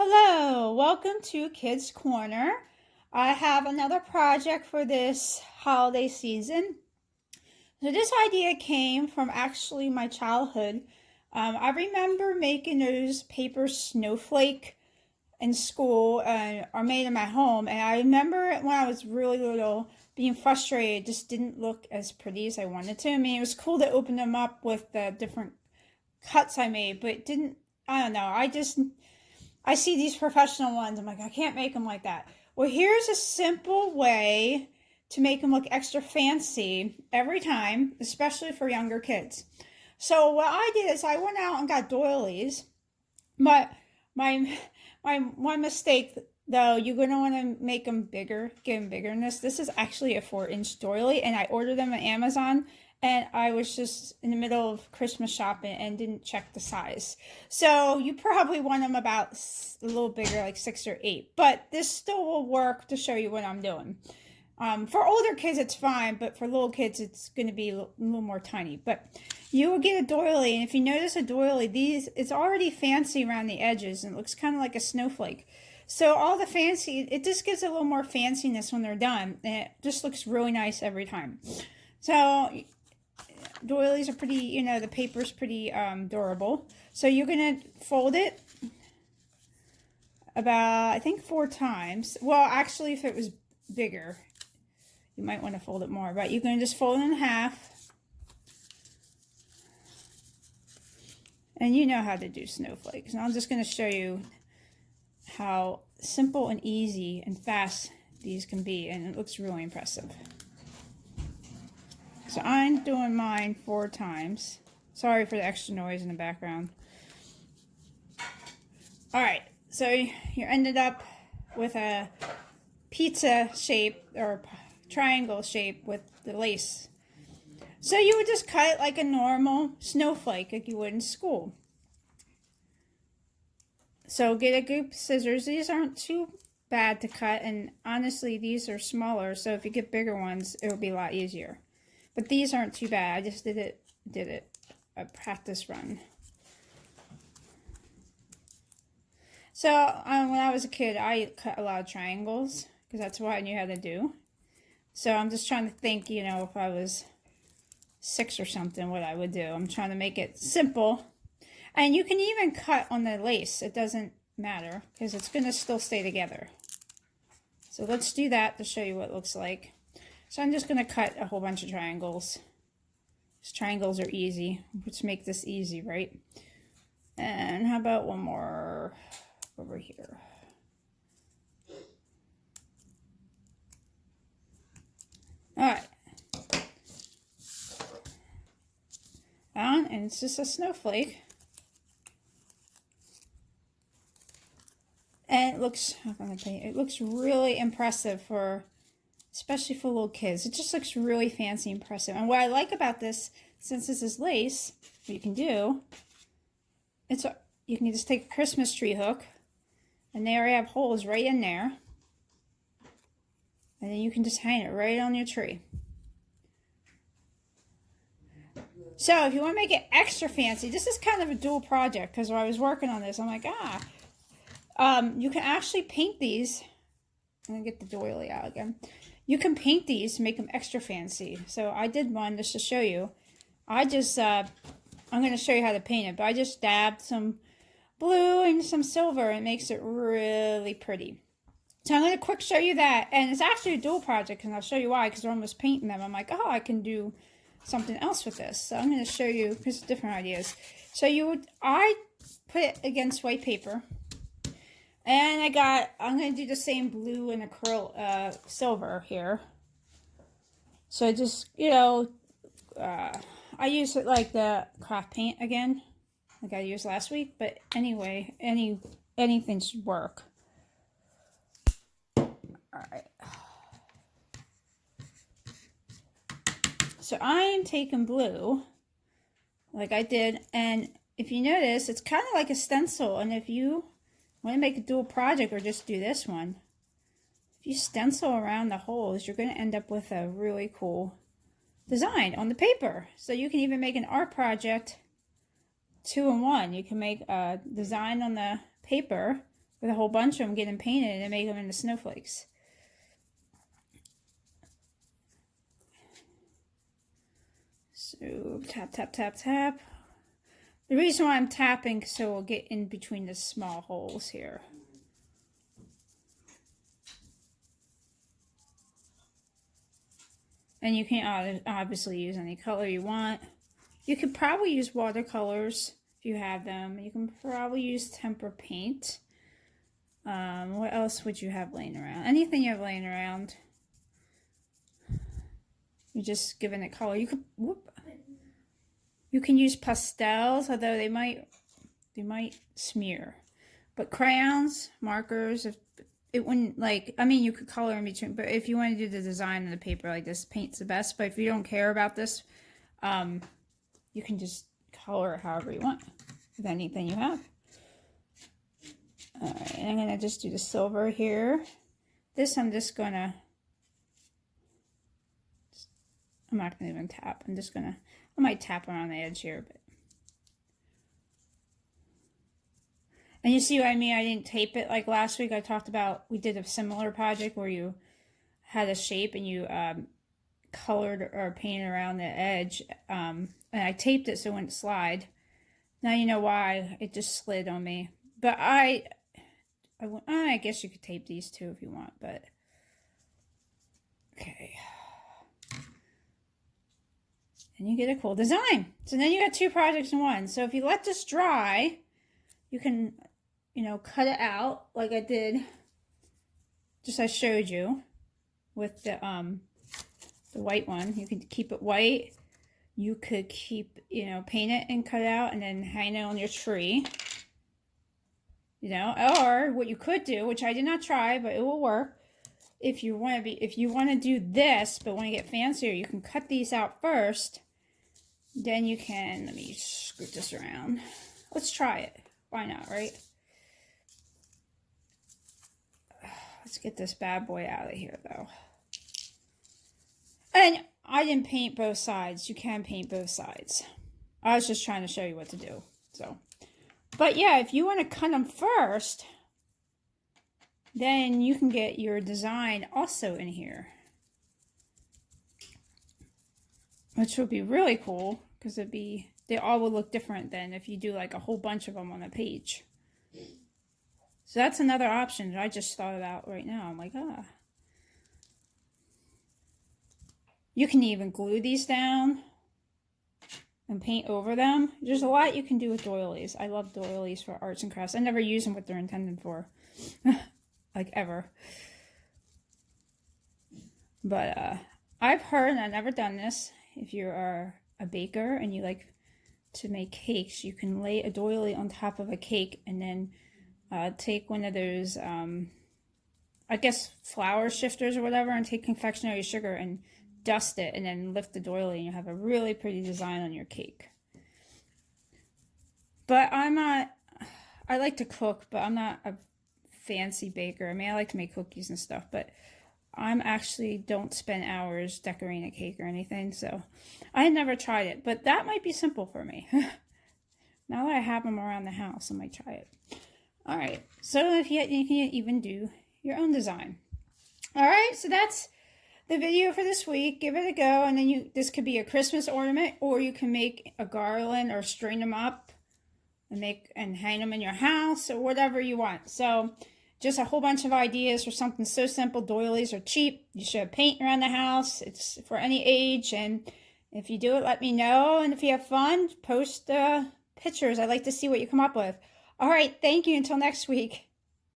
Hello, welcome to Kids Corner. I have another project for this holiday season. So this idea came from actually my childhood. I remember making those paper snowflake in school or made them at home. And I remember when I was really little being frustrated, it just didn't look as pretty as I wanted to. I mean, it was cool to open them up with the different cuts I made, but it didn't, I don't know. I see these professional ones. I'm like, I can't make them like that. Well, here's a simple way to make them look extra fancy every time, especially for younger kids. So what I did is I went out and got doilies, but my one mistake though, you're gonna want to make them bigger, give them bigger than this. This is actually a 4-inch doily, and I ordered them on Amazon. And I was just in the middle of Christmas shopping and didn't check the size. So you probably want them about a little bigger, like 6 or 8. But this still will work to show you what I'm doing. For older kids, it's fine. But for little kids, it's going to be a little more tiny. But you will get a doily. And if you notice a doily, it's already fancy around the edges. And it looks kind of like a snowflake. So all the fancy, it just gives a little more fanciness when they're done. And it just looks really nice every time. So doilies are pretty, the paper's pretty durable. So you're going to fold it about, I think, 4 times. Well, actually, if it was bigger, you might want to fold it more. But you're going to just fold it in half. And you know how to do snowflakes. And I'm just going to show you how simple and easy and fast these can be. And it looks really impressive. So I'm doing mine 4 times. Sorry for the extra noise in the background. Alright, so you ended up with a pizza shape or triangle shape with the lace. So you would just cut it like a normal snowflake like you would in school. So get a good scissors. These aren't too bad to cut, and honestly these are smaller, so if you get bigger ones it'll be a lot easier. But these aren't too bad. I just did a practice run. So when I was a kid, I cut a lot of triangles because that's what I knew how to do. So I'm just trying to think, if I was 6 or something, what I would do. I'm trying to make it simple. And you can even cut on the lace. It doesn't matter because it's going to still stay together. So let's do that to show you what it looks like. So I'm just going to cut a whole bunch of triangles. These triangles are easy. Let's make this easy, right? And how about one more over here? Alright. And it's just a snowflake. And it looks really impressive especially for little kids. It just looks really fancy and impressive. And what I like about this, since this is lace, what you can do, you can just take a Christmas tree hook, and they already have holes right in there. And then you can just hang it right on your tree. So if you want to make it extra fancy, this is kind of a dual project, because when I was working on this, I'm like, you can actually paint these. I'm going to get the doily out again. You can paint these to make them extra fancy. So I did one just to show you. I'm going to show you how to paint it, but I just dabbed some blue and some silver, and it makes it really pretty. So I'm going to quick show you that. And it's actually a dual project, and I'll show you why, because we're almost painting them. I'm like, I can do something else with this. So I'm going to show you, here's different ideas. So I put it against white paper. And I'm going to do the same blue and acrylic silver here. So just, I use it like the craft paint again, like I used last week. But anyway, anything should work. Alright. So I'm taking blue, like I did. And if you notice, it's kind of like a stencil. And if you want to make a dual project or just do this one, if you stencil around the holes, you're going to end up with a really cool design on the paper. So you can even make an art project 2 in 1. You can make a design on the paper with a whole bunch of them, get them painted and make them into snowflakes. So tap, tap, tap, tap. The reason why I'm tapping so we'll get in between the small holes here. And you can obviously use any color you want. You could probably use watercolors if you have them. You can probably use tempera paint. What else would you have laying around? Anything you have laying around. You're just giving it color. You could, you can use pastels, although they might smear. But crayons, markers, if it wouldn't, like, I mean, you could color in between, but if you want to do the design of the paper like this, paint's the best. But if you don't care about this, you can just color it however you want with anything you have. All right, and I'm gonna just do the silver here. This I'm just gonna, I'm not gonna even tap. I'm just gonna, I might tap around the edge here, but. And you see what I mean? I didn't tape it like last week. I talked about, we did a similar project where you had a shape and you colored or painted around the edge. And I taped it so it wouldn't slide. Now you know why it just slid on me. But I guess you could tape these too if you want, but okay. And you get a cool design. So then you got two projects in one. So if you let this dry, you can, you know, cut it out like I did, just I showed you with the white one. You can keep it white. You could keep, you know, paint it and cut it out and then hang it on your tree. You know, or what you could do, which I did not try, but it will work. If you want to do this, but want to get fancier, you can cut these out first. Then you can, let me scoot this around. Let's try it. Why not, right? Let's get this bad boy out of here, though. And I didn't paint both sides. You can paint both sides. I was just trying to show you what to do. So, but yeah, if you want to cut them first, then you can get your design also in here, which would be really cool because they all would look different than if you do like a whole bunch of them on a page. So that's another option that I just thought about right now. I'm like, you can even glue these down and paint over them. There's a lot you can do with doilies. I love doilies for arts and crafts. I never use them what they're intended for, like ever. But I've heard, and I've never done this, if you are a baker and you like to make cakes, you can lay a doily on top of a cake and then take one of those, I guess, flour shifters or whatever, and take confectionery sugar and dust it and then lift the doily and you have a really pretty design on your cake. But I'm not, I like to cook, but I'm not a fancy baker. I mean, I like to make cookies and stuff, but I'm actually don't spend hours decorating a cake or anything, so I had never tried it, but that might be simple for me. Now that I have them around the house, I might try it. All right, so if you can even do your own design. All right, so that's the video for this week. Give it a go, and then this could be a Christmas ornament, or you can make a garland or string them up and hang them in your house or whatever you want. So just a whole bunch of ideas for something so simple. Doilies are cheap. You should have paint around the house. It's for any age, and if you do it, let me know. And if you have fun, post pictures. I'd like to see what you come up with. All right, thank you. Until next week.